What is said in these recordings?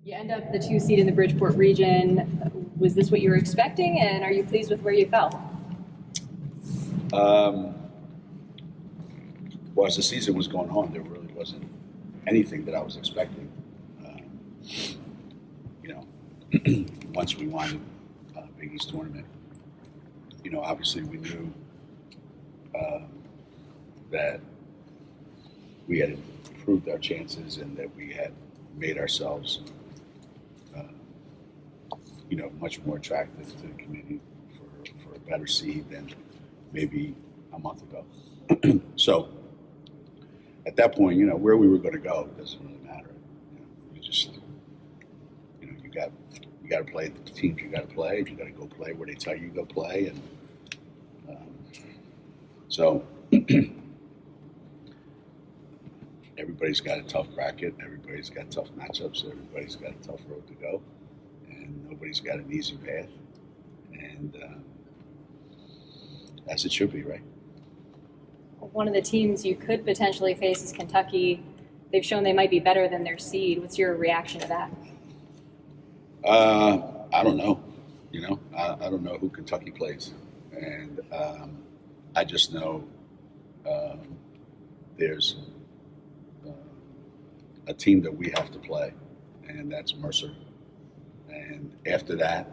You end up the 2 seed in the Bridgeport region. Was this what you were expecting, and are you pleased with where you fell? Well, as the season was going on, there really wasn't anything that I was expecting. Once we won the Big East tournament, obviously we knew that we had improved our chances and that we had made ourselves, much more attractive to the community for a better seed than maybe a month ago. So at that point, where we were going to go doesn't really matter. You just, you got to play the teams you got to play. You got to go play where they tell you to go play, and so everybody's got a tough bracket. Everybody's got tough matchups. Everybody's got a tough road to go, and nobody's got an easy path. And as it should be, right? One of the teams you could potentially face is Kentucky. They've shown they might be better than their seed. What's your reaction to that? I don't know. I don't know who Kentucky plays, and I just know there's a team that we have to play, and that's Mercer. And after that,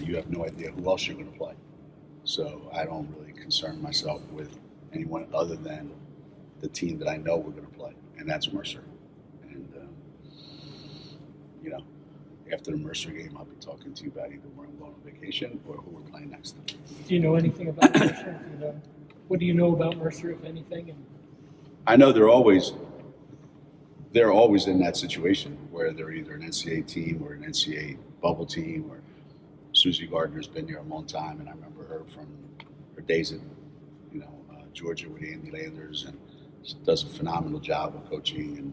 you have no idea who else you're going to play. So I don't really concern myself with anyone other than the team that I know we're going to play, and that's Mercer. And after the Mercer game, I'll be talking to you about either where I'm going on vacation or who we're playing next. Do you know anything about Mercer? What do you know about Mercer, if anything? I know they're always in that situation where they're either an NCAA team or an NCAA bubble team. Or Susie Gardner's been there a long time, and I remember her from her days at Georgia with Andy Landers, and she does a phenomenal job of coaching. And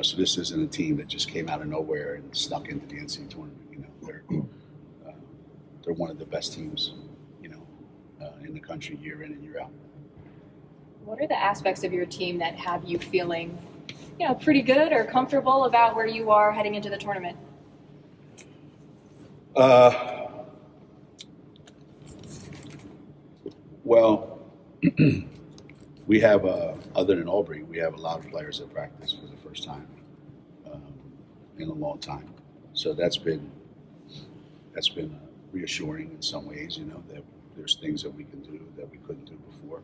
so this isn't a team that just came out of nowhere and snuck into the NCAA tournament. They're one of the best teams, in the country year in and year out. What are the aspects of your team that have you feeling, pretty good or comfortable about where you are heading into the tournament? Well, we have, other than Aubrey, we have a lot of players that practice for the first time in a long time. So that's been reassuring in some ways, that there's things that we can do that we couldn't do before.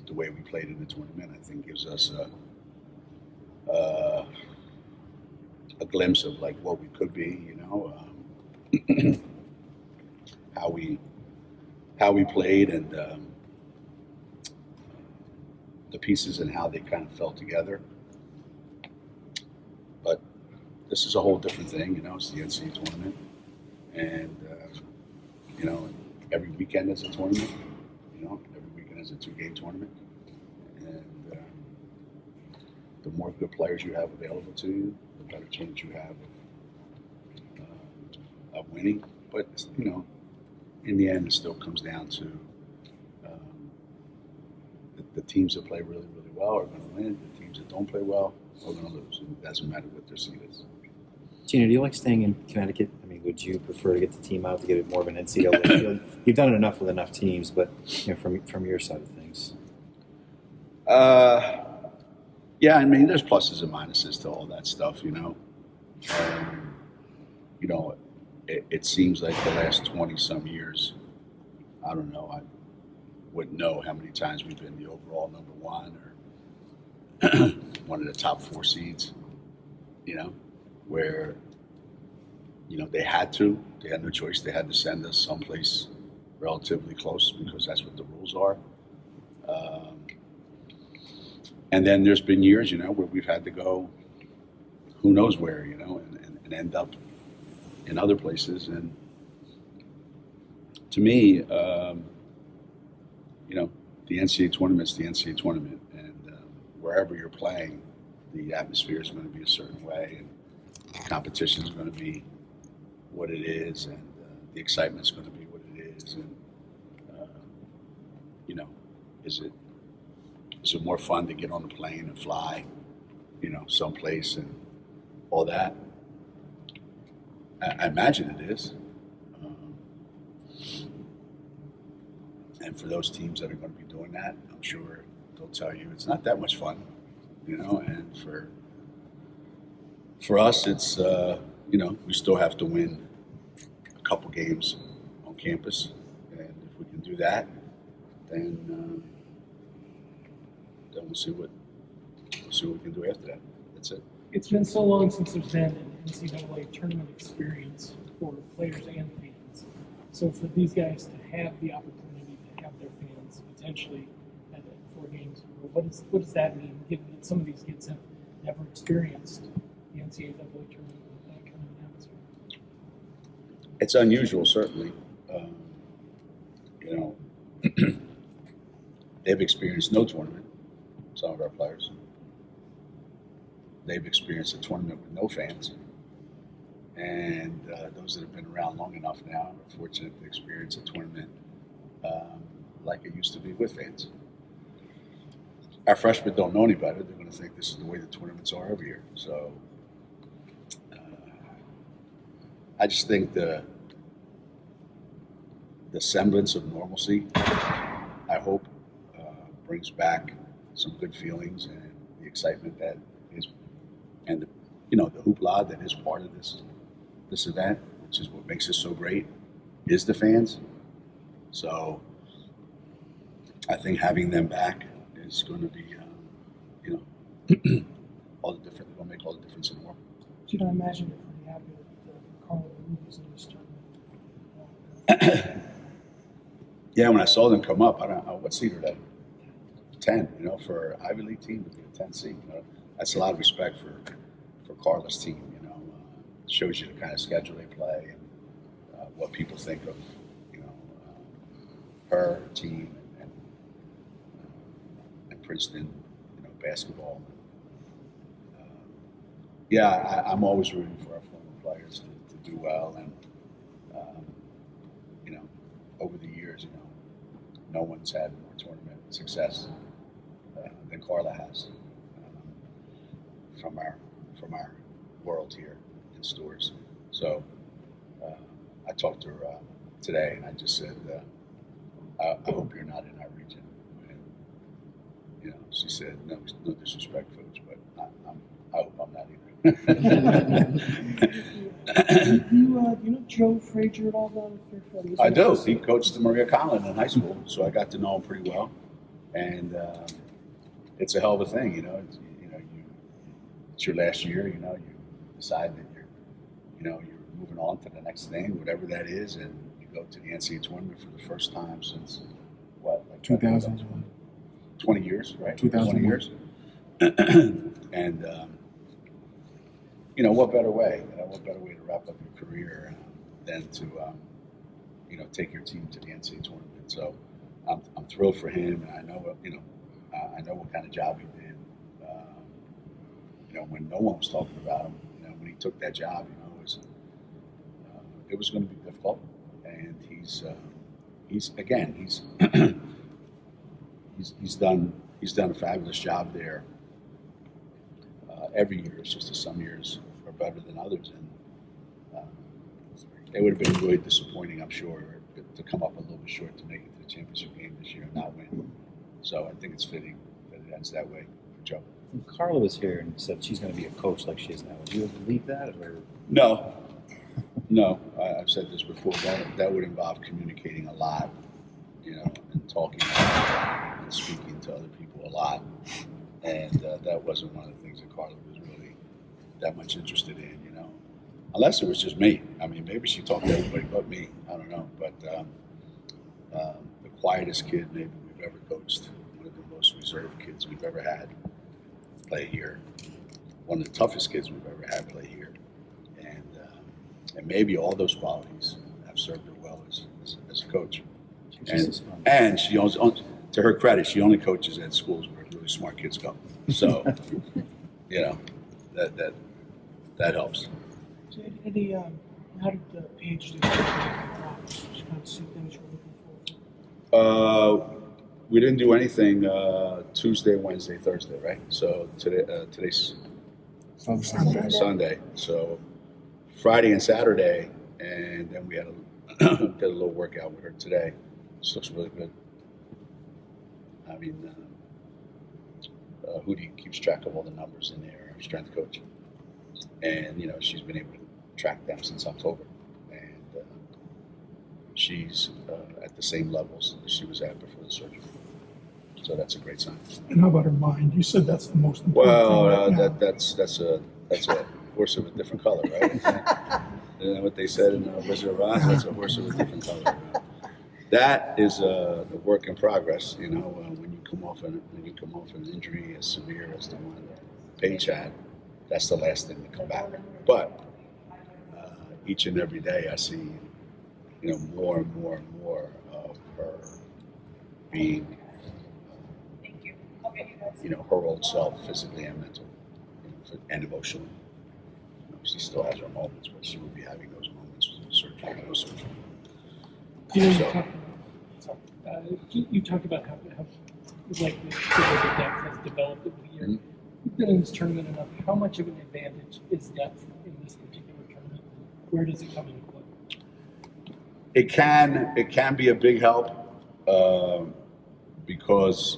The way we played in the tournament, I think, gives us a glimpse of like what we could be, how we played, and the pieces and how they kind of fell together. But this is a whole different thing, it's the NCAA tournament, and every weekend is a tournament. Every weekend is a 2-game tournament, and the more good players you have available to you, the better chance you have of winning. But in the end, it still comes down to the teams that play really, really well are going to win. The teams that don't play well are going to lose. And it doesn't matter what their seed is. Geno, do you like staying in Connecticut? I mean, would you prefer to get the team out to get it more of an NCAA feel? You've done it enough with enough teams, but from your side of things. Yeah, I mean, there's pluses and minuses to all that stuff, It seems like the last 20-some years, I don't know, I wouldn't know how many times we've been the overall number one or one of the top 4 seeds, where, they had no choice. They had to send us someplace relatively close because that's what the rules are. And then there's been years, where we've had to go who knows where, and end up in other places. And to me, the NCAA tournament's the NCAA tournament, and wherever you're playing, the atmosphere is going to be a certain way, and the competition is going to be what it is, and the excitement is going to be what it is. And is it more fun to get on the plane and fly someplace and all that. I imagine it is. And for those teams that are going to be doing that, I'm sure they'll tell you it's not that much fun, and for us, it's, we still have to win a couple games on campus. And if we can do that, then we'll see what we can do after that. That's it. It's been so long since there's been an NCAA tournament experience for players and fans. So for these guys to have the opportunity to have their fans potentially at 4 games, what does that mean? Given that some of these kids have never experienced the NCAA tournament with that kind of atmosphere. It's unusual, certainly. They've experienced no tournament, some of our players. They've experienced a tournament with no fans. And those that have been around long enough now are fortunate to experience a tournament like it used to be with fans. Our freshmen don't know any better. They're going to think this is the way the tournaments are every year. So I just think the semblance of normalcy, I hope, brings back some good feelings and the excitement that is, and the hoopla that is part of this event, which is what makes it so great, is the fans. So I think having them back is going to be, all the different. It's going to make all the difference in the world. I imagine you're pretty happy that Carl is in this tournament. Yeah, when I saw them come up, I don't know what seed are they? 10. For an Ivy League team to be a 10 seed. That's a lot of respect for Carla's team. It shows you the kind of schedule they play and what people think of, her team and Princeton, basketball. I'm always rooting for our former players to do well, and over the years, no one's had more tournament success than Carla has from our world here in Stores. So I talked to her today, and I just said, I hope you're not in our region. And she said, no disrespect, coach, but I hope I'm not either. You know Joe Frazier at all down in Fairfield? I do. He coached Maria Collin in high school, so I got to know him pretty well. And it's a hell of a thing, it's your last year. You decide that you're moving on to the next thing, whatever that is, and you go to the NCAA tournament for the first time since what, like 2001. 20 years, right? 2001. 20 years. And what better way? What better way to wrap up your career than to take your team to the NCAA tournament? So I'm thrilled for him, and I know what kind of job he did. When no one was talking about him, when he took that job, it was going to be difficult, and he's done a fabulous job there. Every year, it's just that some years are better than others, and it would have been really disappointing, I'm sure, to come up a little bit short to make it to the championship game this year and not win. So I think it's fitting that it ends that way for Joe. When Carla was here and said she's going to be a coach like she is now, would you believe that? Or? No. I've said this before. That would involve communicating a lot, and talking and speaking to other people a lot. And that wasn't one of the things that Carla was really that much interested in, unless it was just me. I mean, maybe she talked to everybody but me. I don't know. But the quietest kid maybe we've ever coached, one of the most reserved kids we've ever had play here, one of the toughest kids we've ever had play here. And maybe all those qualities have served her well as a coach. And she owns, to her credit, she only coaches at schools where really smart kids go. So, that helps. So Eddie, how did the PhD just kind of suit things you're looking for? We didn't do anything Tuesday, Wednesday, Thursday, right? So today's Sunday. So Friday and Saturday, and then we had did a little workout with her today. She looks really good. I mean, Hootie keeps track of all the numbers in there, our strength coach, and she's been able to track them since October, and she's at the same levels that she was at before the surgery. So that's a great sign. And how about her mind? You said that's the most important Well, thing right now. that's a horse of a different color, right? Isn't that what they said in Wizard of Oz? That's a horse of a different color. That is a work in progress. When you come off an injury as severe as the one Paige had, that's the last thing to come back. But each and every day, I see more and more and more of her being her old self, physically and mentally, and emotionally. She still has her moments, but she will be having those moments with surgery and no surgery. You talked about how like the depth has developed over the year. Mm-hmm. You've been in this tournament enough. How much of an advantage is depth in this particular tournament? Where does it come into play? It can be a big help because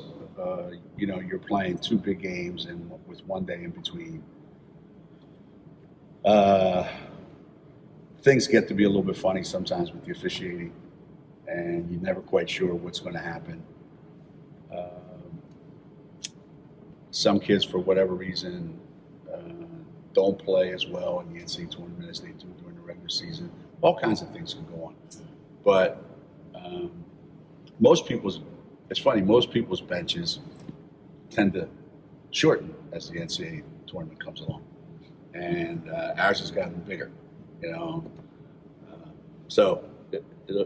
you're playing two big games and with one day in between. Things get to be a little bit funny sometimes with the officiating, and you're never quite sure what's going to happen. Some kids, for whatever reason, don't play as well in the NCAA tournament as they do during the regular season. All kinds of things can go on. But most people's benches tend to shorten as the NCAA tournament comes along. And ours has gotten bigger, So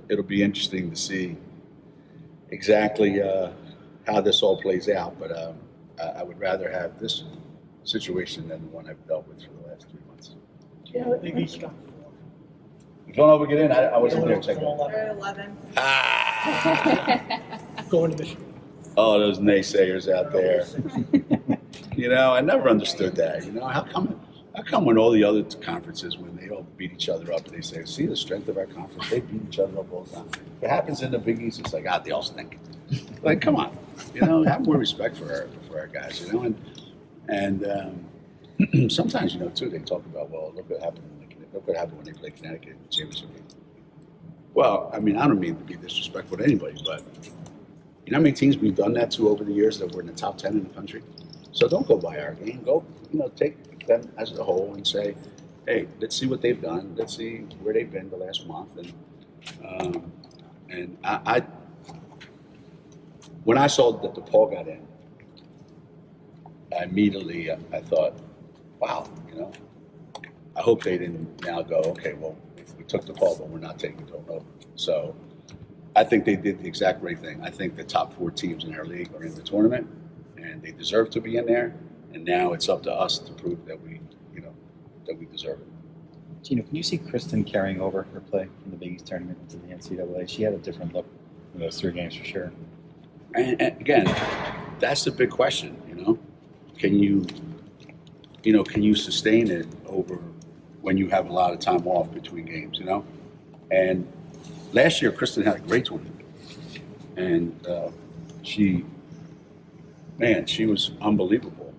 it'll be interesting to see exactly how this all plays out. But I would rather have this situation than the one I've dealt with for the last 3 months. Big East got Villanova get in? I wasn't there checking. 11. going to Michigan. Oh, those naysayers out there. I never understood that. How come when all the other conferences, when they all beat each other up, they say, see the strength of our conference, they beat each other up all the time. If it happens in the Big East, it's like, they all stink. Like, come on. Have more respect for our guys, And sometimes, too, they talk about, well, look what happened when they played Connecticut in the championship game. Well, I don't mean to be disrespectful to anybody, but how many teams we've done that to over the years that were in the top 10 in the country? So don't go by our game. Go, take them as a whole and say, hey, let's see what they've done. Let's see where they've been the last month. And I when I saw that DePaul got in, immediately I thought, wow, I hope they didn't now go, okay, well, we took DePaul, but we're not taking Villanova. So I think they did the exact right thing. I think the top 4 teams in our league are in the tournament, and they deserve to be in there. And now it's up to us to prove that we deserve it. Geno, can you see Kristen carrying over her play from the Big East tournament into the NCAA? She had a different look in those 3 games for sure. And again, that's the big question. Can you sustain it over when you have a lot of time off between games? And last year, Kristen had a great tournament, and she was unbelievable.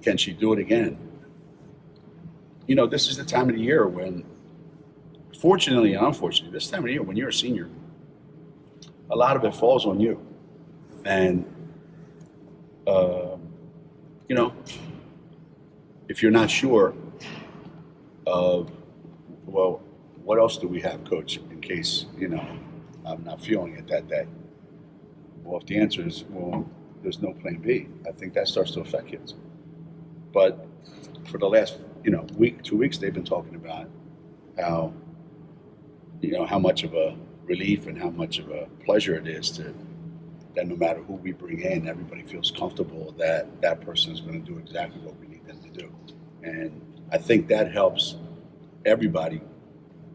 Can she do it again? This is the time of the year when, fortunately and unfortunately, this time of the year when you're a senior, a lot of it falls on you. And, if you're not sure of, well, what else do we have, Coach, in case, I'm not feeling it that day? Well, if the answer is, well, there's no plan B, I think that starts to affect kids. But for the last, week, 2 weeks, they've been talking about how, how much of a relief and how much of a pleasure it is that no matter who we bring in, everybody feels comfortable that that person is going to do exactly what we need them to do. And I think that helps everybody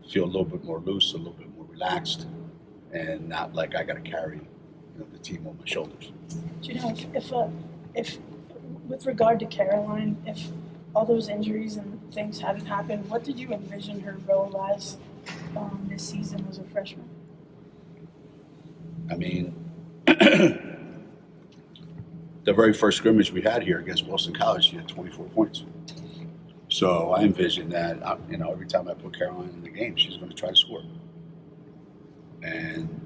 feel a little bit more loose, a little bit more relaxed, and not like I got to carry the team on my shoulders. Do you know if with regard to Caroline, if all those injuries and things hadn't happened, what did you envision her role as this season as a freshman? I mean, the very first scrimmage we had here against Boston College, she had 24 points. So I envisioned that, every time I put Caroline in the game, she's going to try to score. And,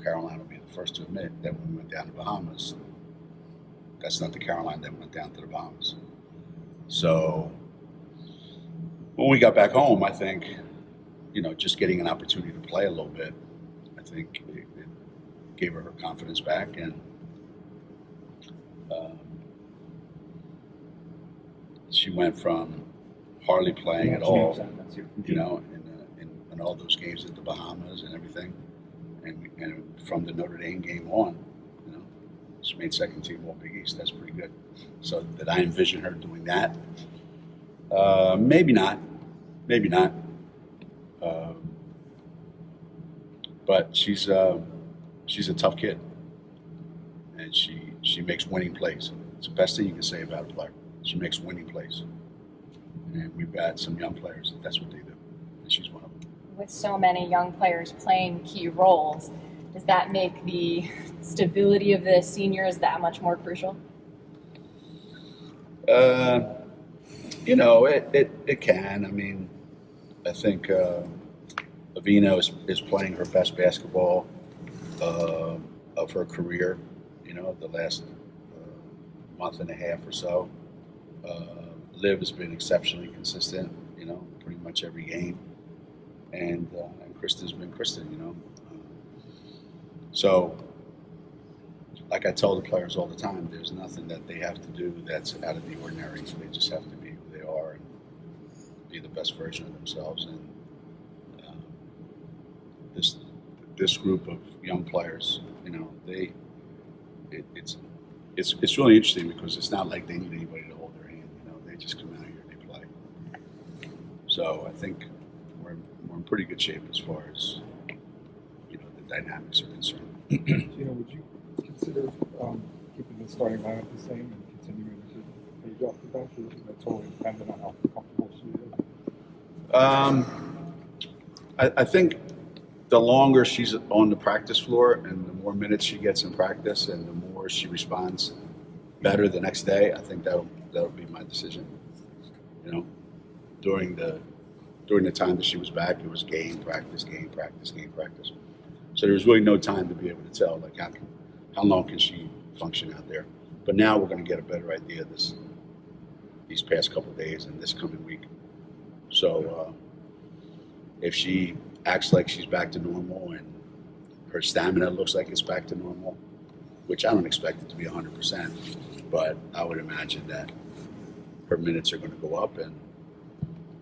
Caroline will be the first to admit that when we went down to the Bahamas, that's not the Caroline that went down to the Bahamas. So when we got back home, I think, just getting an opportunity to play a little bit, I think it gave her confidence back. And she went from hardly playing at all, in all those games at the Bahamas and everything. And from the Notre Dame game on, she made second team All Big East. That's pretty good. So did I envision her doing that? Maybe not. But she's a tough kid, and she makes winning plays. It's the best thing you can say about a player. She makes winning plays, and we've got some young players. That's what they do, and she's one of them. With so many young players playing key roles, does that make the stability of the seniors that much more crucial? It can. I mean, I think Avina is playing her best basketball of her career, the last month and a half or so. Liv has been exceptionally consistent, pretty much every game. And Kristen's been Kristen, So, like I tell the players all the time, there's nothing that they have to do that's out of the ordinary. They just have to be who they are and be the best version of themselves. And this group of young players, it's really interesting because it's not like they need anybody to hold their hand. They just come out here and they play. So I think we're in pretty good shape as far as the dynamics are concerned. Would you consider keeping the starting lineup the same and continuing to page off the bench, or is that totally dependent on how comfortable she is? I think the longer she's on the practice floor and the more minutes she gets in practice and the more she responds better the next day, I think that'll be my decision. During the time that she was back, it was game, practice, game, practice, game, practice. So there was really no time to be able to tell how long can she function out there. But now we're going to get a better idea these past couple of days and this coming week. So if she acts like she's back to normal and her stamina looks like it's back to normal, which I don't expect it to be 100%, but I would imagine that her minutes are going to go up and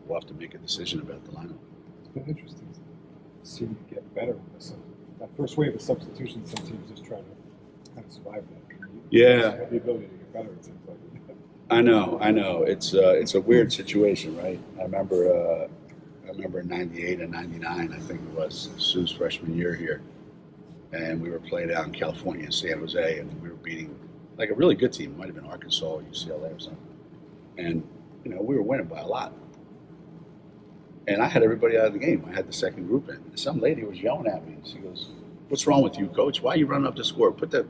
we'll have to make a decision about the lineup. It's been interesting to see you get better with this. That first wave of substitutions, some teams just try to kind of survive that. Yeah. The ability to get better, it seems like. I know. It's a weird situation, right? I remember in '98 and '99, I think it was Sue's freshman year here, and we were playing out in California, in San Jose, and we were beating like a really good team. It might have been Arkansas or UCLA or something, and we were winning by a lot. And I had everybody out of the game. I had the second group in. And some lady was yelling at me. She goes, "What's wrong with you, coach? Why are you running up the score? Put the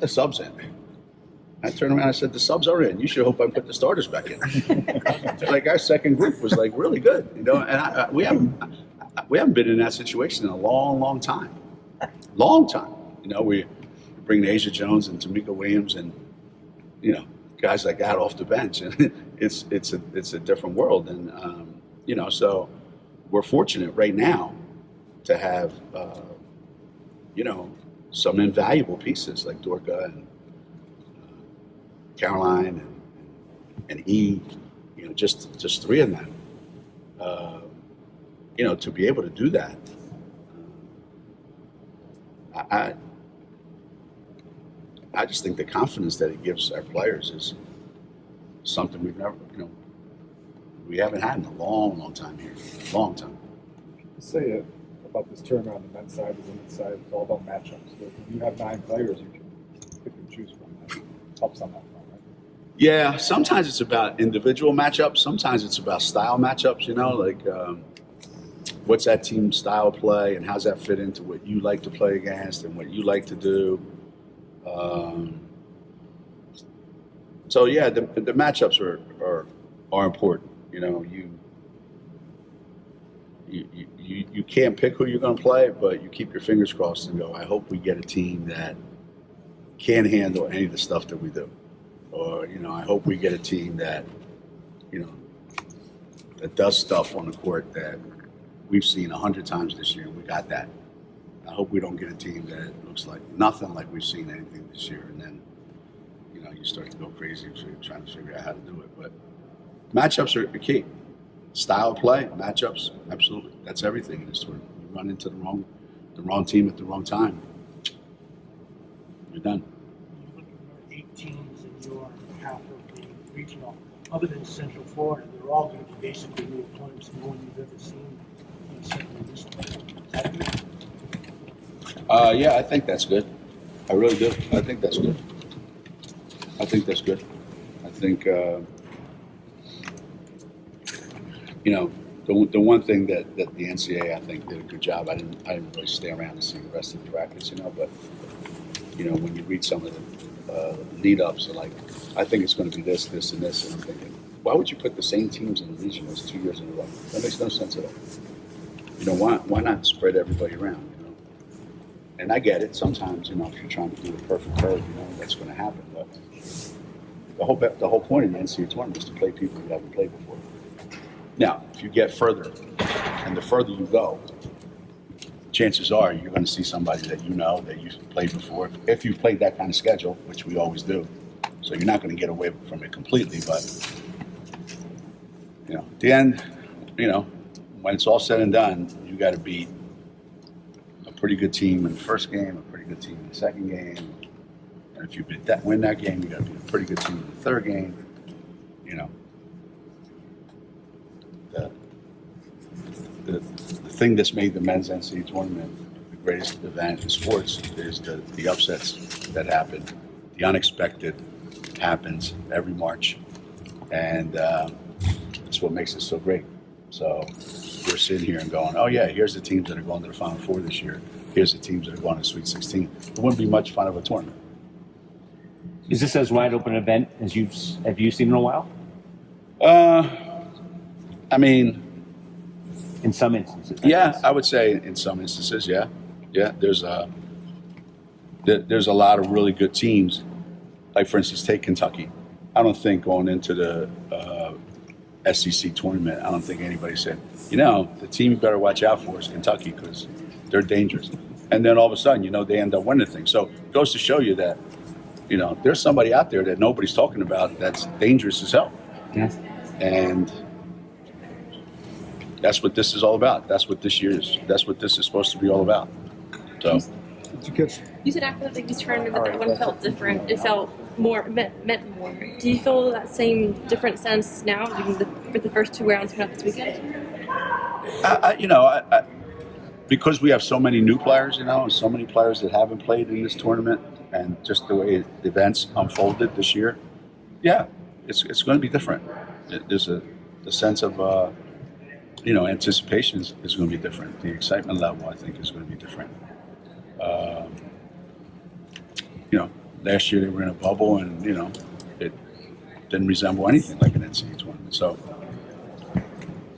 subs in." I turned around and I said, "The subs are in. You should hope I put the starters back in." Like our second group was like really good, and we haven't been in that situation in a long, long time. Long time. We bring Asia Jones and Tamika Williams and guys like that off the bench, and it's a different world. And so we're fortunate right now to have some invaluable pieces like Dorka and Caroline and E, just three of them. To be able to do that, I just think the confidence that it gives our players is something we've never, we haven't had in a long, long time here. Long time. People say about this tournament on the men's side, the women's side, it's all about matchups. So if you have 9 players, you can pick and choose from that. helps on that front, right? Yeah, sometimes it's about individual matchups. Sometimes it's about style matchups, like what's that team style play and how's that fit into what you like to play against and what you like to do. So yeah, the matchups are important. You can't pick who you're going to play, but you keep your fingers crossed and go, I hope we get a team that can handle any of the stuff that we do. Or, I hope we get a team that, that does stuff on the court that we've seen 100 times this year, and we got that. I hope we don't get a team that looks like nothing like we've seen anything this year, and then, you start to go crazy so you're trying to figure out how to do it. But matchups are key. Style of play, matchups, absolutely. That's everything in this tournament. You run into the wrong team at the wrong time, you're done. You look at your 8 teams in your half of the regional, other than Central Florida, they're all going to be basically new opponents, no one you've ever seen in this tournament. Is that good? Yeah, I think that's good. I really do. I think that's good. I think, the one thing that the NCAA, I think, did a good job. I didn't really stay around to see the rest of the practice, but, when you read some of the lead-ups, like, I think it's going to be this, and this, and I'm thinking, why would you put the same teams in the regionals 2 years in a row? That makes no sense at all. Why not spread everybody around, And I get it. Sometimes, if you're trying to do the perfect curve, that's going to happen. But the whole point of the NCAA tournament is to play people who haven't played before. Now, if you get further, and the further you go, chances are you're going to see somebody that that you've played before. If you've played that kind of schedule, which we always do, so you're not going to get away from it completely. But at the end, when it's all said and done, you got to beat a pretty good team in the first game, a pretty good team in the second game. And if you win that game, you got to beat a pretty good team in the third game. The thing that's made the men's NCAA tournament the greatest event in sports is the upsets that happen. The unexpected happens every March, and that's what makes it so great. So we're sitting here and going, oh yeah, here's the teams that are going to the Final Four this year. Here's the teams that are going to the Sweet 16. It wouldn't be much fun of a tournament. Is this as wide open an event as have you seen in a while? I mean, in some instances. Yeah, I would say in some instances, yeah. There's a lot of really good teams. Like, for instance, take Kentucky. I don't think going into the SEC tournament, I don't think anybody said, the team you better watch out for is Kentucky because they're dangerous. And then all of a sudden, they end up winning things. So it goes to show you that, there's somebody out there that nobody's talking about that's dangerous as hell. Yes. And that's what this is all about. That's what this is supposed to be all about. So, Did you catch? You said after the biggest tournament that one felt different. It felt meant more. Do you feel that same different sense now, for the first 2 rounds coming up this weekend? Because we have so many new players, and so many players that haven't played in this tournament, and just the way the events unfolded this year, yeah, it's going to be different. There's the sense of anticipation is going to be different. The excitement level, I think, is going to be different. Last year they were in a bubble, and it didn't resemble anything like an NCAA tournament. So,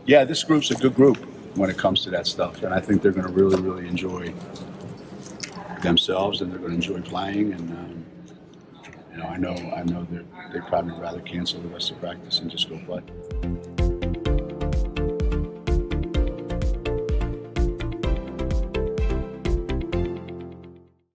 yeah, this group's a good group when it comes to that stuff, and I think they're going to really, really enjoy themselves, and they're going to enjoy playing. And I know they probably rather cancel the rest of practice and just go play.